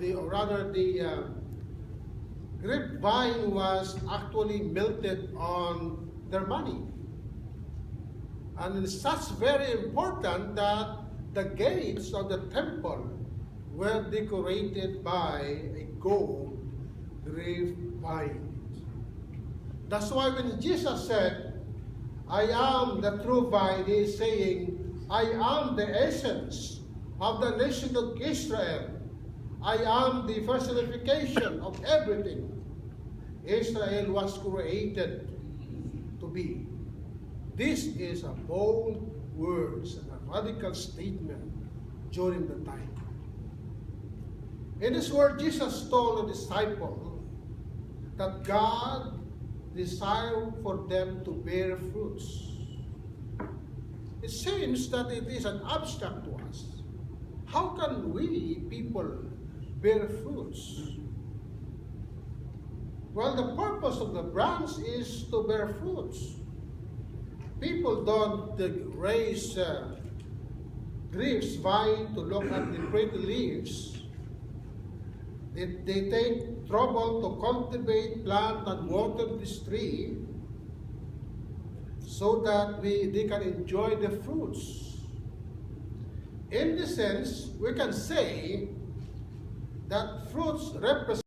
the grapevine was actually melted on their money. And it's such very important that the gates of the temple were decorated by a gold grapevine. That's why when Jesus said, I am the true vine, he is saying, I am the essence of the nation of Israel. I am the personification of everything Israel was created to be. This is a bold words and a radical statement during the time. In this word, Jesus told the disciple that God desired for them to bear fruits. It seems that it is an abstract to us. How can we, people, bear fruits? Well, the purpose of the branch is to bear fruits. People don't raise grapevine to look at the pretty leaves. They take trouble to cultivate, plant, and water this tree so that they can enjoy the fruits. In this sense, we can say that fruits represent